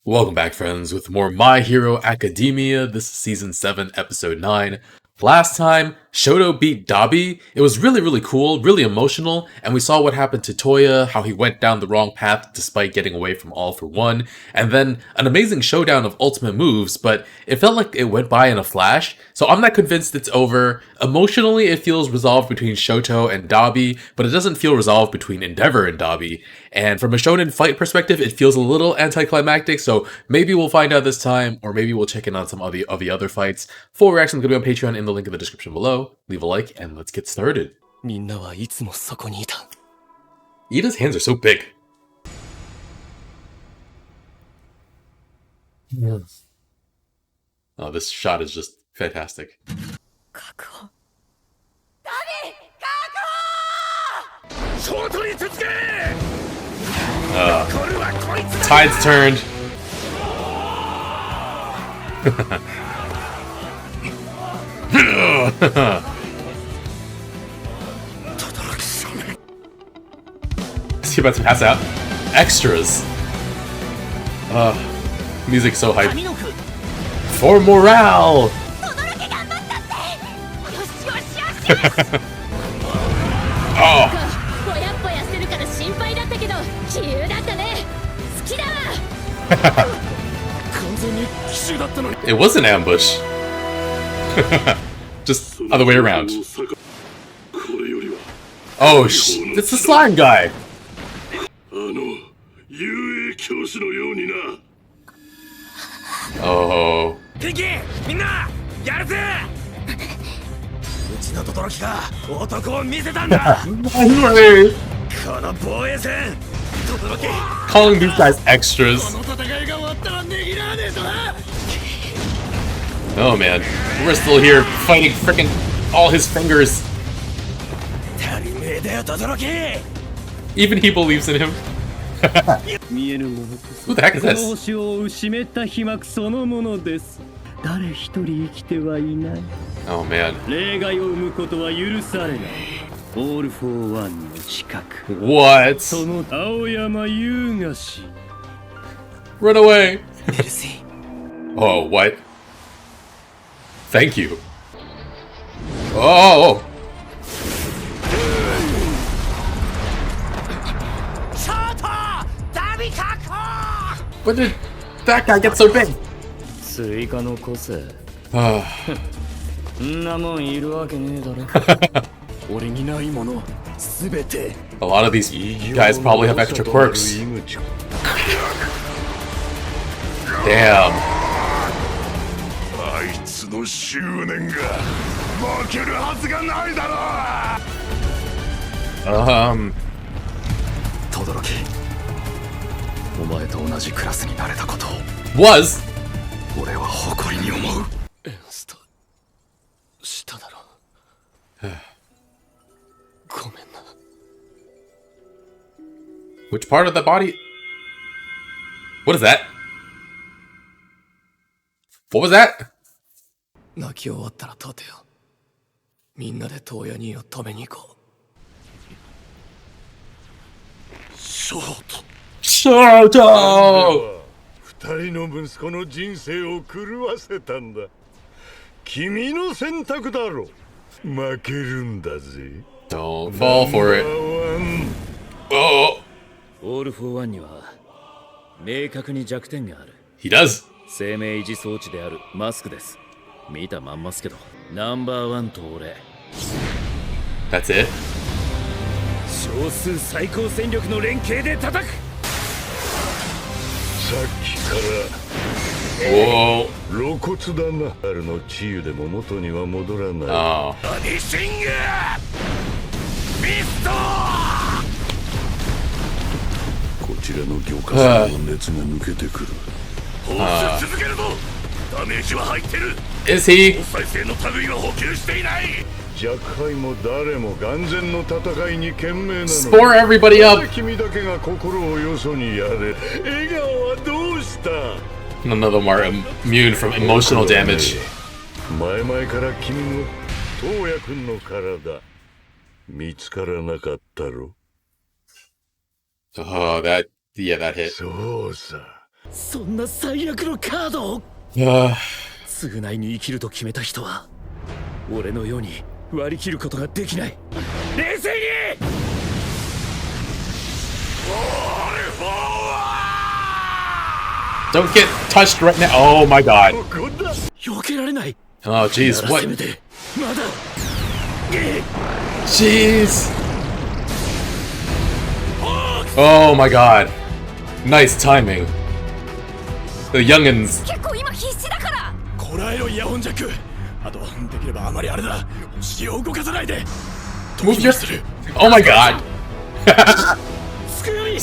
Welcome back, friends, with more My Hero Academia. This is Season 7, Episode 9. Last time, Shoto beat Dabi. It was really cool, really emotional, and we saw what happened to Toya, how he went down the wrong path despite getting away from All for One, and then an amazing showdown of ultimate moves, but it felt like it went by in a flash, so I'm not convinced it's over. Emotionally, it feels resolved between Shoto and Dabi, but it doesn't feel resolved between Endeavor and Dabi. And from a shonen fight perspective, it feels a little anticlimactic, so maybe we'll find out this time, or maybe we'll check in on some of the other fights. Full reaction is going to be on Patreon in the link in the description below. Leave a like, and let's get started. Ida's hands are so big. Oh, this shot is just fantastic. Tide's turned. Is he about to pass out? Extras. Music's so hype. For morale! Oh! It was an ambush. Just other way around. Oh, it's the slime guy. Oh. Calling these guys extras. Oh man, we're still here fighting frickin' all his fingers. Even he believes in him. Who the heck is this? Oh man. What? Run away! Oh, what? Thank you. Oh! When did that guy get so big? A lot of these guys probably have extra quirks. Damn. Was? Which part of the body? What is that? What was that? Shoto! Don't fall for it. Oh! He does. That's it? Whoa. Oh. Is he? Spore everybody up! None of them are immune from emotional damage. Oh, that hit. そんな最悪のカードを Uh, 償いに生きると決めた人は俺のように割り切ることができない。冷静に don't get touched right now. Oh my god. 避けられない。 Oh jeez, なら what? せめてまだ Jeez. Oh my god. Nice timing. The youngins. 結構今必死だから。こらえろイヤホンジャック。あとできればあまりあれだ。お尻を動かさないで。 Move your. Oh my god. つくより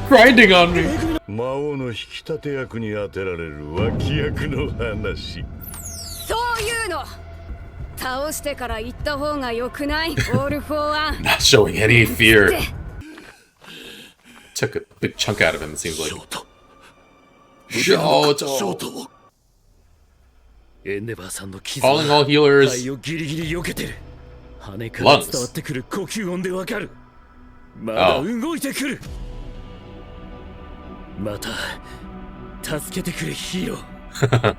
Grinding on me. 魔王の引き立て役に当てられる脇役の話。そういうの倒してから言った方が良くない？オールフォーワン。 Not showing any fear. Took a big chunk out of him, it seems like. ショー Shoto. ト。エンデバーさんの傷 Calling all healers. 肺をギリギリ避けてる。羽から伝わってくる呼吸音でわかる。まだ動いてくる。また助けてくれヒーロー。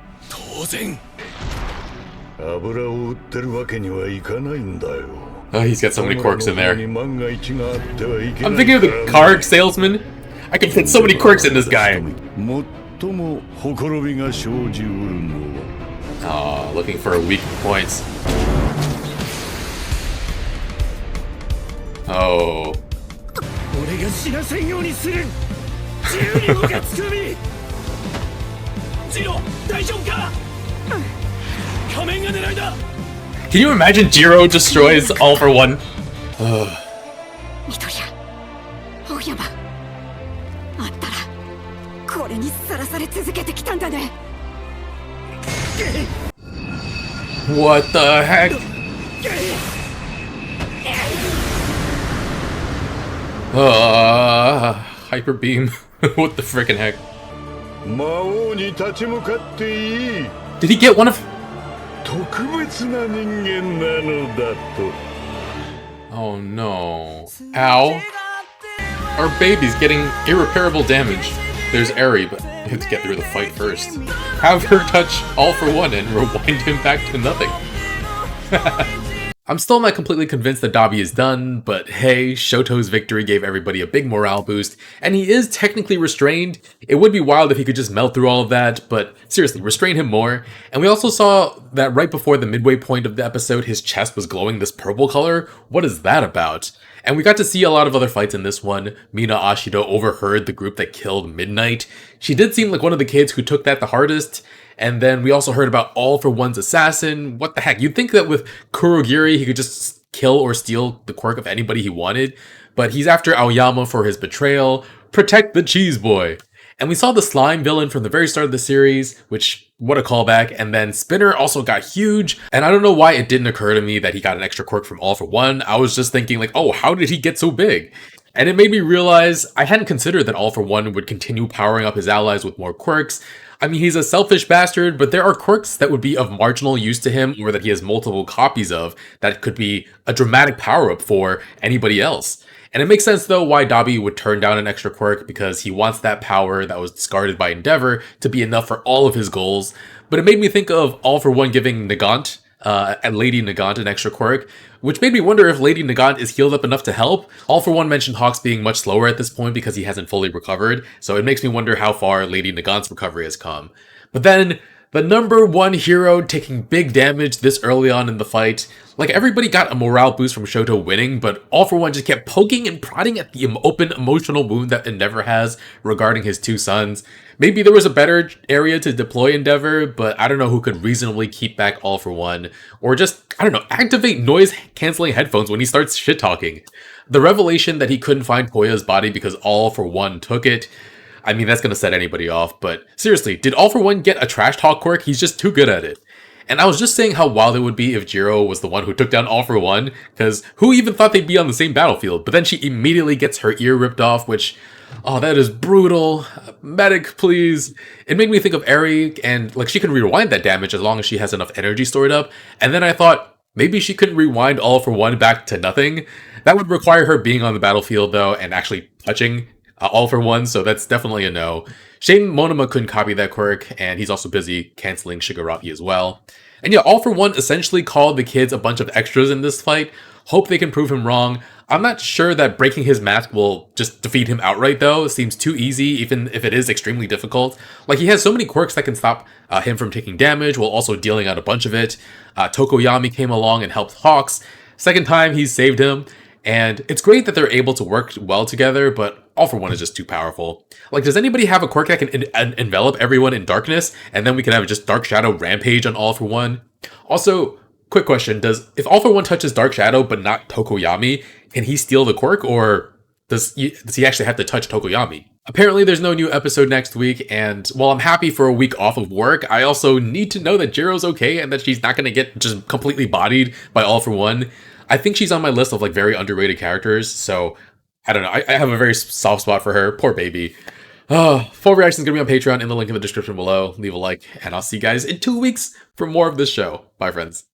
当然。油を売ってるわけにはいかないんだよ。 Oh, he's got so many quirks in there. 万が一があってはいけない I'm thinking of the card salesman. I can fit so many quirks in this guy. 最もほころびが生じうるのは Oh, looking for weak points. Oh. 俺が死なせんようにする。自由に動けつくみ。ジロー大丈夫か。仮面が狙いだ。 Can you imagine Jiro destroys All for One? ミトリア、青山、あんたらこれにさらされ続けてきたんだね。 What the heck? Hyper beam. What the frickin' heck? 魔王に立ち向かっていい Did he get one of? 特別な人間なのだと Oh no. Ow. Our baby's getting irreparable damage. There's Eri, but we have to get through the fight first. Have her touch All for One and rewind him back to nothing. I'm still not completely convinced that Dabi is done, but hey, Shoto's victory gave everybody a big morale boost, and he is technically restrained. It would be wild if he could just melt through all of that, but seriously, restrain him more. And we also saw that right before the midway point of the episode, his chest was glowing this purple color. What is that about? And we got to see a lot of other fights in this one. Mina Ashido overheard the group that killed Midnight. She did seem like one of the kids who took that the hardest. And then we also heard about All for One's assassin. What the heck? You'd think that with Kurogiri, he could just kill or steal the quirk of anybody he wanted. But he's after Aoyama for his betrayal. Protect the cheese boy. And we saw the slime villain from the very start of the series, which, what a callback. And then Spinner also got huge. And I don't know why it didn't occur to me that he got an extra quirk from All for One. I was just thinking like, oh, how did he get so big? And it made me realize I hadn't considered that All for One would continue powering up his allies with more quirks. I mean, he's a selfish bastard, but there are quirks that would be of marginal use to him or that he has multiple copies of that could be a dramatic power-up for anybody else. And it makes sense, though, why Dabi would turn down an extra quirk because he wants that power that was discarded by Endeavor to be enough for all of his goals. But it made me think of All for One giving Nagant, and Lady Nagant an extra quirk, which made me wonder if Lady Nagant is healed up enough to help. All for One mentioned Hawks being much slower at this point because he hasn't fully recovered, so it makes me wonder how far Lady Nagant's recovery has come. But then, the number one hero taking big damage this early on in the fight. Like, everybody got a morale boost from Shoto winning, but All for One just kept poking and prodding at the open emotional wound that Endeavor has regarding his two sons. Maybe there was a better area to deploy Endeavor, but I don't know who could reasonably keep back All for One. Or just, I don't know, activate noise-canceling headphones when he starts shit-talking. The revelation that he couldn't find Toya's body because All for One took it, I mean, that's gonna set anybody off, but seriously, did All for One get a trash talk quirk? He's just too good at it. And I was just saying how wild it would be if Jiro was the one who took down All for One, because who even thought they'd be on the same battlefield? But then she immediately gets her ear ripped off, which, oh, that is brutal. Medic, please. It made me think of Eri, and like she can rewind that damage as long as she has enough energy stored up. And then I thought, maybe she couldn't rewind All for One back to nothing. That would require her being on the battlefield, though, and actually touching All for One, so that's definitely a no. Shane Monoma couldn't copy that quirk, and he's also busy canceling Shigaraki as well. And yeah, All for One essentially called the kids a bunch of extras in this fight. Hope they can prove him wrong. I'm not sure that breaking his mask will just defeat him outright, though. It seems too easy, even if it is extremely difficult. Like, he has so many quirks that can stop him from taking damage while also dealing out a bunch of it. Tokoyami came along and helped Hawks. Second time, he saved him. And it's great that they're able to work well together, but All for One is just too powerful. Like, does anybody have a quirk that can envelop everyone in darkness, and then we can have just Dark Shadow rampage on All for One? Also, quick question, if All for One touches Dark Shadow but not Tokoyami, can he steal the quirk, or does he actually have to touch Tokoyami? Apparently there's no new episode next week, and while I'm happy for a week off of work, I also need to know that Jiro's okay and that she's not going to get just completely bodied by All for One. I think she's on my list of like very underrated characters, so I don't know. I have a very soft spot for her. Poor baby. Full reaction is going to be on Patreon in the link in the description below. Leave a like, and I'll see you guys in 2 weeks for more of this show. Bye, friends.